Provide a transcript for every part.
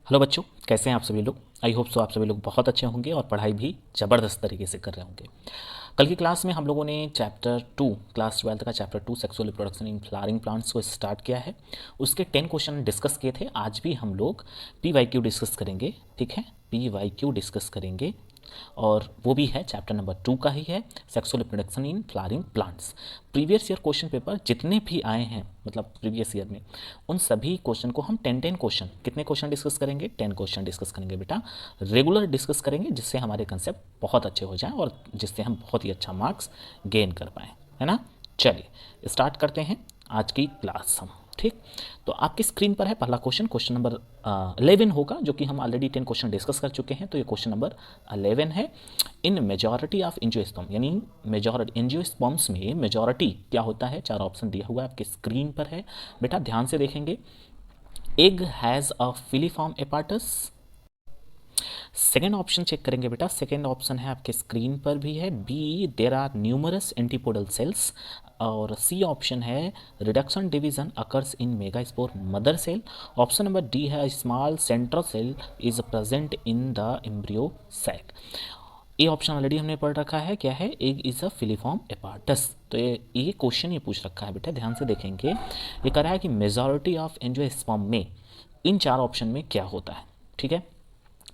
Hello बच्चों, कैसे हैं आप सभी लोग। आई होप सो आप सभी लोग बहुत अच्छे होंगे और पढ़ाई भी ज़बरदस्त तरीके से कर रहे होंगे। कल की क्लास में हम लोगों ने चैप्टर 2 क्लास 12 का chapter 2 sexual reproduction in flowering plants को स्टार्ट किया है। उसके 10 क्वेश्चन डिस्कस किए थे। आज भी हम लोग पी वाई क्यू डिस्कस करेंगे। ठीक है, पी वाई क्यू डिस्कस करेंगे और वो भी है चैप्टर नंबर 2 का ही है, sexual reproduction in flowering plants. Previous year question paper जितने भी आए हैं, मतलब प्रीवियस ईयर में, उन सभी क्वेश्चन को हम 10 10 क्वेश्चन, कितने क्वेश्चन डिस्कस करेंगे, 10 क्वेश्चन डिस्कस करेंगे बेटा। रेगुलर डिस्कस करेंगे जिससे हमारे कंसेप्ट बहुत अच्छे हो जाएं और जिससे हम बहुत ही अच्छा मार्क्स गेन कर पाएँ, है ना। चलिए स्टार्ट करते हैं आज की क्लास हम। ठीक, तो आपकी स्क्रीन पर है पहला क्वेश्चन, क्वेश्चन नंबर 11 होगा, जो कि हम ऑलरेडी 10 क्वेश्चन डिस्कस कर चुके हैं। तो ये क्वेश्चन नंबर 11 है। इन मेजॉरिटी ऑफ एंजियोस्पर्म, यानी मेजॉरिटी एंजियोस्पर्म्स में मेजॉरिटी क्या होता है, चार ऑप्शन दिया हुआ है आपके स्क्रीन पर है बेटा, ध्यान से देखेंगे। Egg has a filiform apparatus. Second option check करेंगे बेटा, सेकेंड ऑप्शन है आपके स्क्रीन पर भी है, B there are numerous antipodal cells. और सी ऑप्शन है reduction division occurs in megaspore mother cell. Option number D है small central cell is present in the embryo sac. ये ऑप्शन ऑलरेडी हमने पढ़ रखा है, क्या है, egg is a filiform apparatus. तो ये क्वेश्चन ये पूछ रखा है बेटा, ध्यान से देखेंगे। ये कह रहा है कि मेजॉरिटी ऑफ एंजियोस्पर्म में इन चार ऑप्शन में क्या होता है। ठीक है,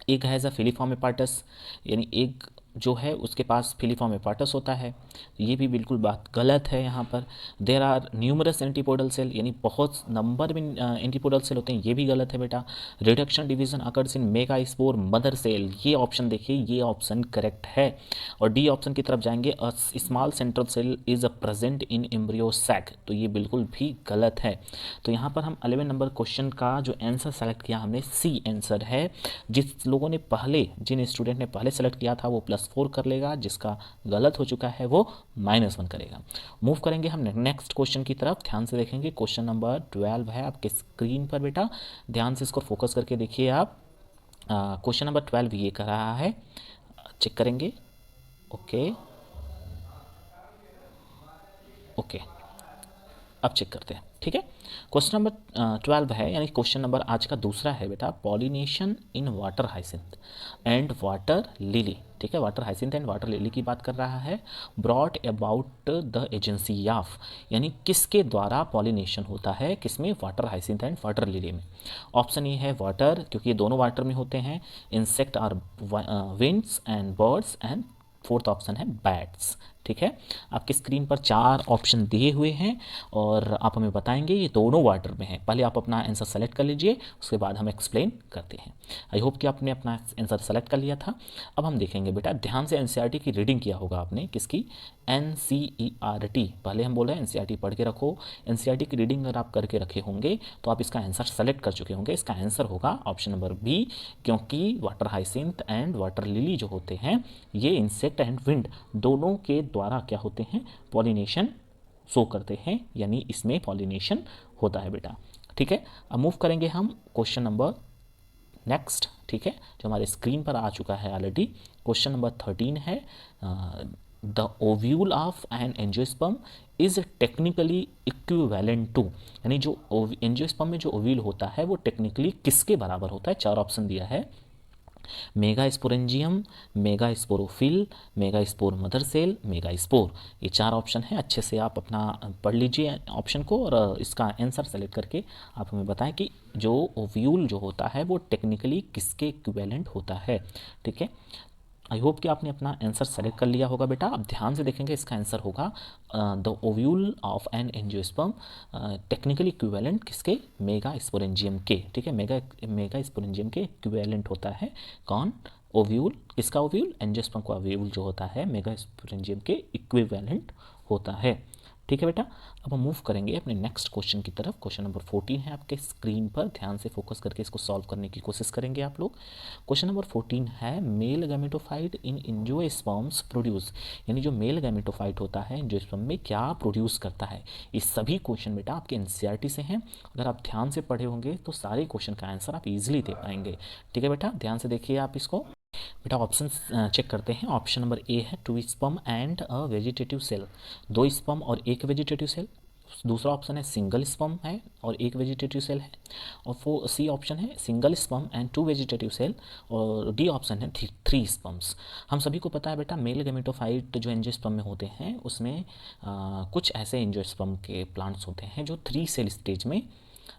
एक हैज़ अ फिलीफॉर्म एपार्टस, यानी एक जो है उसके पास फिलीफॉर्म एपार्टस होता है। ये भी बिल्कुल बात गलत है यहाँ पर। There are numerous antipodal cell, यानी बहुत नंबर में एंटीपोडल सेल होते हैं, ये भी गलत है बेटा। Reduction division occurs in megaspore mother cell, ये ऑप्शन देखिए, ये ऑप्शन करेक्ट है। और डी ऑप्शन की तरफ जाएंगे, a small central cell is present in embryo sac, तो ये बिल्कुल भी गलत है। तो यहाँ पर हम 11 नंबर क्वेश्चन का जो आंसर सेलेक्ट किया हमने, सी आंसर है। जिस लोगों ने पहले, जिन स्टूडेंट ने पहले सेलेक्ट किया था वो +4 कर लेगा, जिसका गलत हो चुका है वो -1 करेगा। मूव करेंगे हम नेक्स्ट क्वेश्चन की तरफ, ध्यान से देखेंगे। क्वेश्चन नंबर 12 है आपके स्क्रीन पर बेटा, ध्यान से इसको फोकस करके देखिए आप। क्वेश्चन नंबर 12 ये कर रहा है, चेक करेंगे। ओके ओके, अब चेक करते हैं। ठीक है, क्वेश्चन नंबर 12 है, यानी क्वेश्चन नंबर आज का दूसरा है बेटा, pollination in water hyacinth and water lily. ठीक है, water hyacinth and water lily की बात कर रहा है। Brought about the agency of, यानी किसके द्वारा पॉलिनेशन होता है, किसमें, water hyacinth and water lily में। ऑप्शन ए है वाटर, क्योंकि ये दोनों वाटर में होते हैं। Insect or winds and birds, and fourth option है बैट्स। ठीक है, आपकी स्क्रीन पर चार ऑप्शन दिए हुए हैं और आप हमें बताएंगे ये दोनों वाटर में हैं। पहले आप अपना आंसर सेलेक्ट कर लीजिए, उसके बाद हम एक्सप्लेन करते हैं। आई होप कि आपने अपना आंसर सेलेक्ट कर लिया था। अब हम देखेंगे बेटा, ध्यान से एनसीईआरटी की रीडिंग किया होगा आपने, किसकी, एनसीईआरटी। पहले हम बोले एनसीईआरटी पढ़ के रखो। एनसीईआरटी की रीडिंग अगर आप करके रखे होंगे तो आप इसका आंसर सेलेक्ट कर चुके होंगे। इसका आंसर होगा ऑप्शन नंबर बी, क्योंकि water hyacinth and water lily जो होते हैं ये इंसेक्ट एंड विंड दोनों के द्वारा क्या होते हैं, पॉलिनेशन शो करते हैं, यानी इसमें पॉलिनेशन होता है बेटा। ठीक है, अब मूव करेंगे हम क्वेश्चन नंबर नेक्स्ट। ठीक है, जो हमारे स्क्रीन पर आ चुका है ऑलरेडी। क्वेश्चन नंबर 13 है, the ovule of an angiosperm is technically equivalent to, यानी जो एंजियोस्पर्म में जो ओव्यूल होता है वो टेक्निकली किसके बराबर होता है। चार ऑप्शन दिया है, megasporangium, megasporophyll, megaspore mother cell, megaspore. ये चार ऑप्शन है, अच्छे से आप अपना पढ़ लीजिए ऑप्शन को और इसका आंसर सेलेक्ट करके आप हमें बताएं कि जो ओव्यूल जो होता है वो टेक्निकली किसके इक्विवेलेंट होता है। ठीक है, आई होप कि आपने अपना आंसर सेलेक्ट कर लिया होगा बेटा। अब ध्यान से देखेंगे, इसका आंसर होगा the ovule of an angiosperm technically equivalent किसके, मेगा स्पोरेंजियम के। ठीक है, मेगा स्पोरेंजियम के इक्विवेलेंट होता है कौन, ओव्यूल। किसका ओव्यूल, एंजियोस्पर्म का ओव्यूल जो होता है मेगा स्पोरेंजियम के इक्विवेलेंट होता है। ठीक है बेटा, अब हम मूव करेंगे अपने नेक्स्ट क्वेश्चन की तरफ। क्वेश्चन नंबर 14 है आपके स्क्रीन पर, ध्यान से फोकस करके इसको सॉल्व करने की कोशिश करेंगे आप लोग। क्वेश्चन नंबर 14 है, male gametophyte in angiosperms produce, यानी जो मेल गैमेटोफाइट होता है एंजियोस्पर्म में क्या प्रोड्यूस करता है। ये सभी क्वेश्चन बेटा आपके एनसीईआरटी से हैं, अगर आप ध्यान से पढ़े होंगे तो सारे क्वेश्चन का आंसर आप इजीली दे पाएंगे। ठीक है बेटा, ध्यान से देखिए आप इसको। बेटा ऑप्शन चेक करते हैं। ऑप्शन नंबर ए है 2 sperm and a vegetative cell, 2 sperm और एक वेजिटेटिव सेल। दूसरा ऑप्शन है सिंगल स्पर्म है और एक वेजिटेटिव सेल है, और सी ऑप्शन है single sperm and two vegetative cell, और डी ऑप्शन है थ्री स्पर्म्स। हम सभी को पता है बेटा मेल गेमेटोफाइट जो एंजियोस्पर्म में होते हैं उसमें कुछ ऐसे एंजियोस्पर्म के प्लांट्स होते हैं जो 3 सेल स्टेज में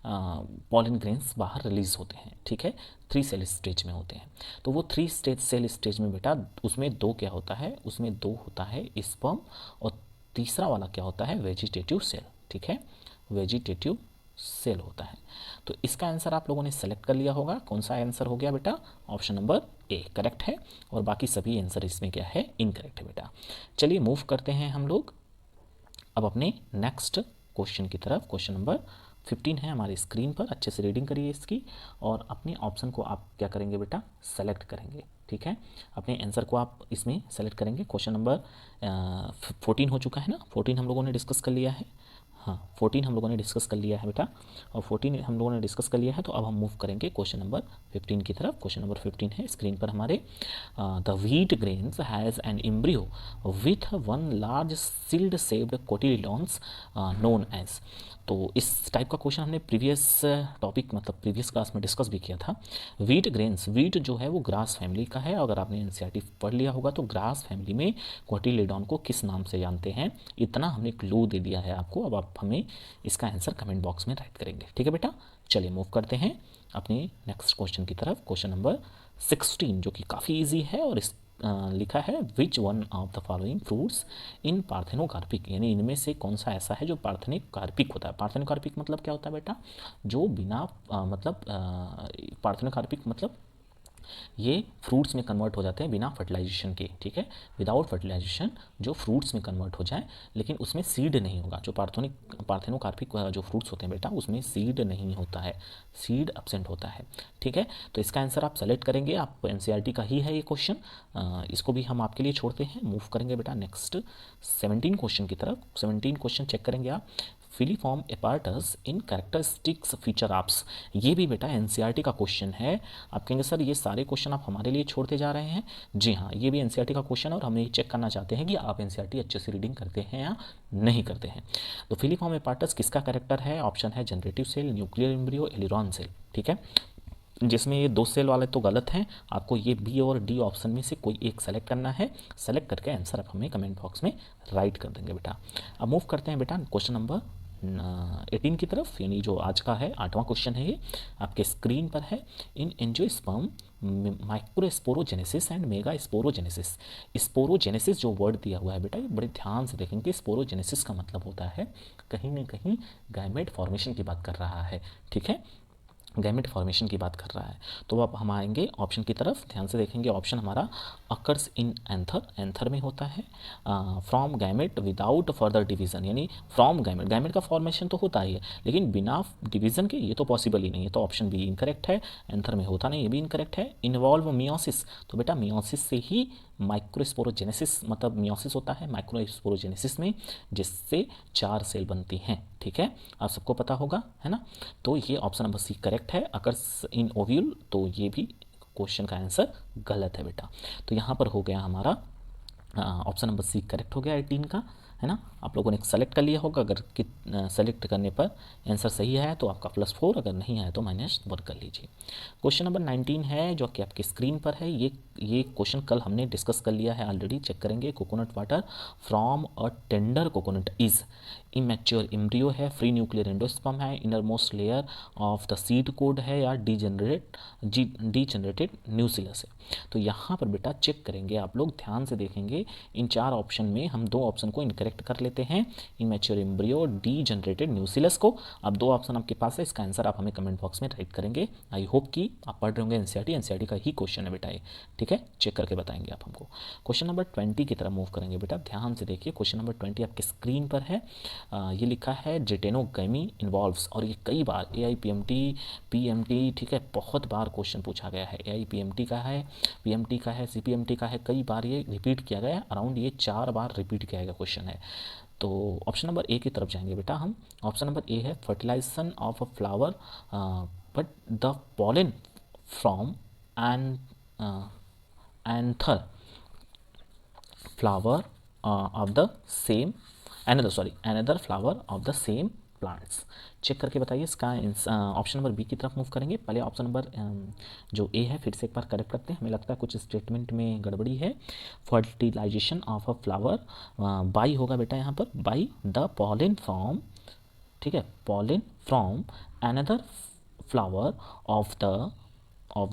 पॉलन ग्रेन्स बाहर रिलीज होते हैं, ठीक है, 3 सेल स्टेज में होते हैं। तो वो 3 सेल स्टेज में बेटा उसमें 2 क्या होता है, उसमें 2 होता है स्पर्म, और तीसरा वाला क्या होता है, वेजिटेटिव सेल, ठीक है, वेजिटेटिव सेल होता है। तो इसका आंसर आप लोगों ने सेलेक्ट कर लिया होगा। कौन सा आंसर हो गया बेटा, ऑप्शन नंबर ए करेक्ट है, और बाकी सभी आंसर इसमें क्या है, इनकरेक्ट है बेटा। चलिए मूव करते हैं हम लोग अब अपने नेक्स्ट क्वेश्चन की तरफ। क्वेश्चन नंबर 15 है हमारी स्क्रीन पर, अच्छे से रीडिंग करिए इसकी, और अपने ऑप्शन को आप क्या करेंगे बेटा, सेलेक्ट करेंगे, ठीक है, अपने आंसर को आप इसमें सेलेक्ट करेंगे। क्वेश्चन नंबर 14 हो चुका है ना, 14 हम लोगों ने डिस्कस कर लिया है, हाँ 14 हम लोगों ने डिस्कस कर लिया है बेटा, और 14 हम लोगों ने डिस्कस कर लिया है। तो अब हम मूव करेंगे क्वेश्चन नंबर 15 की तरफ। क्वेश्चन नंबर 15 है स्क्रीन पर हमारे, the wheat grains has an embryo with one large shield shaped cotyledons known as. तो इस टाइप का क्वेश्चन हमने प्रीवियस टॉपिक मतलब प्रीवियस क्लास में डिस्कस भी किया था। व्हीट ग्रेन्स, व्हीट जो है वो ग्रास फैमिली का है, अगर आपने एनसीईआरटी पढ़ लिया होगा तो ग्रास फैमिली में कोटिलिडॉन को किस नाम से जानते हैं, इतना हमने क्लू दे दिया है आपको। अब आप हमें इसका आंसर कमेंट बॉक्स में राइट करेंगे, ठीक है बेटा। चलिए मूव करते हैं अपने नेक्स्ट क्वेश्चन की तरफ। क्वेश्चन नंबर 16 जो कि काफ़ी ईजी है, और इस लिखा है which one of the following fruits in parthenocarpic, यानी इनमें से कौन सा ऐसा है जो पार्थेनोकार्पिक होता है। पार्थेनोकार्पिक मतलब क्या होता है बेटा, जो बिना पार्थेनोकार्पिक मतलब ये फ्रूट्स में कन्वर्ट हो जाते हैं बिना फर्टिलाइजेशन के, ठीक है, विदाउट फर्टिलाइजेशन जो फ्रूट्स में कन्वर्ट हो जाए, लेकिन उसमें सीड नहीं होगा। जो पार्थेनोकार्पिक जो फ्रूट्स होते हैं बेटा उसमें सीड नहीं होता है, सीड एब्सेंट होता है, ठीक है। तो इसका आंसर आप सेलेक्ट करेंगे, आप एनसीईआरटी का ही है ये क्वेश्चन, इसको भी हम आपके लिए छोड़ते हैं। मूव करेंगे बेटा नेक्स्ट 17 क्वेश्चन की तरफ। 17 क्वेश्चन चेक करेंगे आप, फिलीफॉर्म एपार्टस इन कैरेक्टरिस्टिक्स फीचर आप्स, ये भी बेटा एनसीईआरटी का क्वेश्चन है। आप कहेंगे सर ये सारे क्वेश्चन आप हमारे लिए छोड़ते जा रहे हैं, जी हाँ ये भी एनसीईआरटी का क्वेश्चन है, और हम ये चेक करना चाहते हैं कि आप एनसीईआरटी अच्छे से रीडिंग करते हैं या नहीं करते हैं। तो फिलीफॉर्म एपार्टस किसका कैरेक्टर है, ऑप्शन है generative cell, nuclear embryo, aleurone cell, ठीक है, जिसमें ये 2 सेल वाले तो गलत हैं, आपको ये बी और डी ऑप्शन में से कोई एक सेलेक्ट करना है। सेलेक्ट करके आंसर आप हमें कमेंट बॉक्स में राइट कर देंगे बेटा। अब मूव करते हैं बेटा क्वेश्चन नंबर 18 की तरफ, यानी जो आज का है 8वां क्वेश्चन है, ये आपके स्क्रीन पर है। इन angiosperm microsporogenesis and mega sporogenesis, sporogenesis जो वर्ड दिया हुआ है बेटा ये बड़े ध्यान से देखेंगे। स्पोरोजेनेसिस का मतलब होता है कहीं ना कहीं गैमेट फॉर्मेशन की बात कर रहा है, ठीक है, गैमेट फॉर्मेशन की बात कर रहा है। तो अब हम आएंगे ऑप्शन की तरफ, ध्यान से देखेंगे। ऑप्शन हमारा अकर्स इन एंथर, एंथर में होता है। From gamete without further division, यानी फ्रॉम गैमेट, गैमेट का फॉर्मेशन तो होता ही है लेकिन बिना डिवीजन के ये तो पॉसिबल ही नहीं है, तो ऑप्शन बी इनकरेक्ट है। एंथर में होता नहीं, ये भी इनकरेक्ट है। इन्वॉल्व मियोसिस, तो बेटा मियोसिस से ही माइक्रोस्पोरोजेनेसिस मतलब मियोसिस होता है माइक्रोस्पोरोजेनेसिस में, जिससे 4 सेल बनती हैं, ठीक है, आप सबको पता होगा है ना। तो ये ऑप्शन नंबर सी करेक्ट है, अकर्स इन ओव्यूल, तो ये भी क्वेश्चन का आंसर गलत है बेटा। तो यहाँ पर हो गया हमारा ऑप्शन नंबर सी करेक्ट हो गया 18 का, है ना। आप लोगों ने सेलेक्ट कर लिया होगा, अगर सेलेक्ट करने पर आंसर सही है तो आपका +4, अगर नहीं है तो -1 कर लीजिए। क्वेश्चन नंबर 19 है जो कि आपकी स्क्रीन पर है। ये क्वेश्चन कल हमने डिस्कस कर लिया है ऑलरेडी, चेक करेंगे। Coconut water from a tender coconut is immature embryo है, फ्री न्यूक्लियर एंडोस्पर्म है, inner most layer of the seed code है, या डीजेनरेटेड न्यूसिलस है। तो यहाँ पर बेटा चेक करेंगे, आप लोग ध्यान से देखेंगे। इन 4 ऑप्शन में हम 2 ऑप्शन को इनकरेक्ट कर लेते हैं, इमेच्योर एम्ब्रियो, डीजेनरेटेड न्यूसिलस को। अब 2 ऑप्शन आपके पास है, इसका आंसर आप हमें कमेंट बॉक्स में राइट करेंगे। आई होप कि आप पढ़ रहे होंगे एनसीईआरटी का ही क्वेश्चन है बेटा ये, ठीक है, चेक करके बताएंगे आप हमको। क्वेश्चन नंबर 20 की तरफ मूव करेंगे बेटा, ध्यान से देखिए। क्वेश्चन नंबर 20 आपके स्क्रीन पर है। ये लिखा है जिटेनोगैमी इन्वॉल्व्स, और ये कई बार AIPMT PMT, ठीक है, बहुत बार क्वेश्चन पूछा गया है। AIPMT का है, PMT का है, CPMT का है, कई बार ये रिपीट किया गया है, अराउंड ये 4 बार रिपीट किया गया क्वेश्चन है। तो ऑप्शन नंबर ए की तरफ जाएंगे बेटा हम। ऑप्शन नंबर ए है fertilization of a flower but the pollen from an anther flower of the same another flower of the same plants. Check करके बताइए इसका ऑप्शन नंबर बी की तरफ मूव करेंगे। पहले ऑप्शन नंबर जो ए है फिर से एक बार करेक्ट करते हैं, हमें लगता है कुछ स्टेटमेंट में गड़बड़ी है। Fertilization of a flower by होगा बेटा यहाँ पर, बाई द पॉलिन फ्रॉम, ठीक है, pollen from another flower of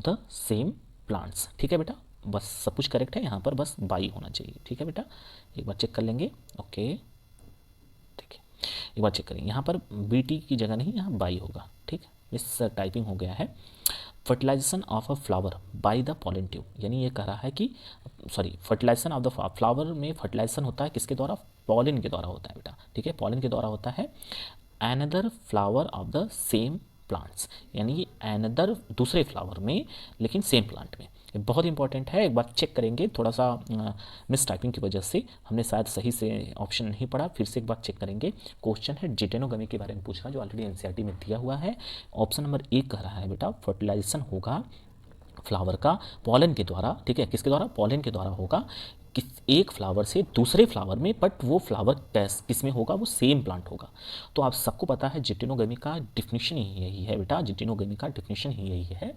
the same plants. ठीक है बेटा, बस सब कुछ करेक्ट है यहाँ पर, बस बाई होना चाहिए। ठीक है बेटा, एक बार चेक कर लेंगे। ओके, ठीक है, एक बार चेक करेंगे, यहाँ पर बी टी की जगह नहीं, यहाँ बाई होगा। ठीक है, मिस टाइपिंग हो गया है। Fertilization of a flower by the pollen tube, यानी ये कह रहा है कि sorry, fertilization of the flower में फर्टिलाइजेशन होता है किसके द्वारा? पॉलिन के द्वारा होता है बेटा। ठीक है, पॉलिन के द्वारा होता है। Another flower of the same plants, यानी एनदर दूसरे फ्लावर में लेकिन सेम प्लांट में। ये बहुत इंपॉर्टेंट है, एक बार चेक करेंगे। थोड़ा सा मिस टाइपिंग की वजह से हमने शायद सही से ऑप्शन नहीं पढ़ा, फिर से एक बार चेक करेंगे। क्वेश्चन है जिटेनोगमी के बारे में पूछ रहा है, जो ऑलरेडी एनसीईआरटी में दिया हुआ है। ऑप्शन नंबर ए कह रहा है बेटा फर्टिलाइजेशन होगा फ्लावर का पॉलन के द्वारा। ठीक है, किसके द्वारा? पॉलन के द्वारा होगा किस एक फ्लावर से दूसरे फ्लावर में, बट वो फ्लावर किस में होगा? वो सेम प्लांट होगा। तो आप सबको पता है जिटेनोगमी का डिफिनीशन ही यही है बेटा, जिटेनोगमी का डिफिनीशन ही यही है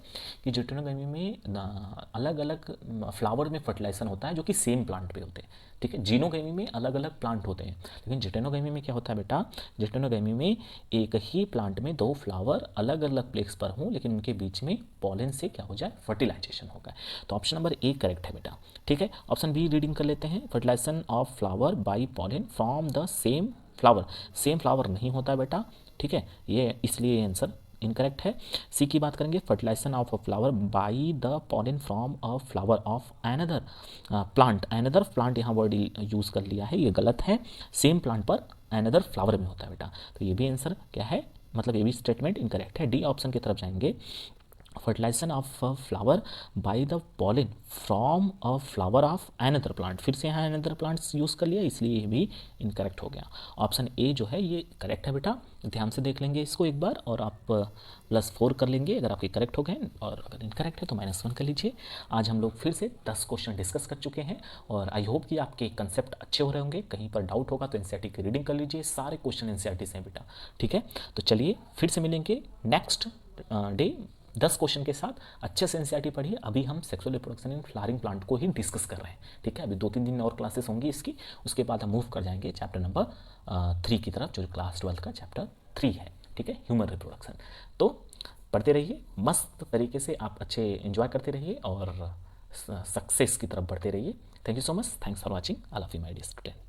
कि जिटेनोगमी में अलग अलग फ्लावर में फर्टिलाइजेशन होता है जो कि सेम प्लांट पे होते हैं। ठीक है, जीनोगमी में अलग अलग प्लांट होते हैं, लेकिन जिटेनोगमी में क्या होता है बेटा? जिटेनोगमी में एक ही प्लांट में दो फ्लावर अलग अलग प्लेस पर हों, लेकिन उनके बीच में पॉलन से क्या हो जाए? फर्टिलाइजेशन होगा। तो ऑप्शन नंबर ए करेक्ट है बेटा। ठीक है, ऑप्शन बी रीडिंग कर लेते हैं। Fertilization of flower by pollen from the same flower, same flower नहीं होता है बेटा। ठीक है, ये इसलिए आंसर इनकरेक्ट है। सी की बात करेंगे, fertilization of a flower by the pollen from a flower of another plant. Another plant यहाँ वर्ड यूज़ कर लिया है, ये गलत है। सेम प्लांट पर एनदर फ्लावर में होता है बेटा। तो ये भी आंसर क्या है, मतलब ये भी स्टेटमेंट इनकरेक्ट है। डी ऑप्शन की तरफ जाएंगे। Fertilization of a flower by the pollen from a flower of another plant, फिर से यहाँ एनदर प्लांट्स यूज़ कर लिया, इसलिए ये भी इनकरेक्ट हो गया। ऑप्शन ए जो है ये करेक्ट है बेटा। ध्यान से देख लेंगे इसको एक बार, और आप +4 कर लेंगे अगर आपके करेक्ट हो गए, और अगर इनकरेक्ट है तो -1 कर लीजिए। आज हम लोग फिर से 10 क्वेश्चन डिस्कस कर चुके हैं, और आई होप कि आपके कंसेप्ट अच्छे हो रहे होंगे। कहीं पर डाउट होगा तो एनसीईआरटी की रीडिंग कर लीजिए, सारे क्वेश्चन एनसीईआरटी से हैं बेटा। ठीक है, तो चलिए फिर से मिलेंगे नेक्स्ट डे 10 क्वेश्चन के साथ। अच्छे से एनसीईआरटी पढ़िए। अभी हम sexual reproduction in flowering plant को ही डिस्कस कर रहे हैं। ठीक है, अभी 2-3 दिन और क्लासेस होंगी इसकी, उसके बाद हम मूव कर जाएंगे चैप्टर नंबर 3 की तरफ, जो क्लास 12 का चैप्टर 3 है। ठीक है, ह्यूमन रिप्रोडक्शन। तो पढ़ते रहिए, मस्त तरीके से आप अच्छे एंजॉय करते रहिए और सक्सेस की तरफ बढ़ते रहिए। Thank you so much, thanks for watching, I love you my dear student.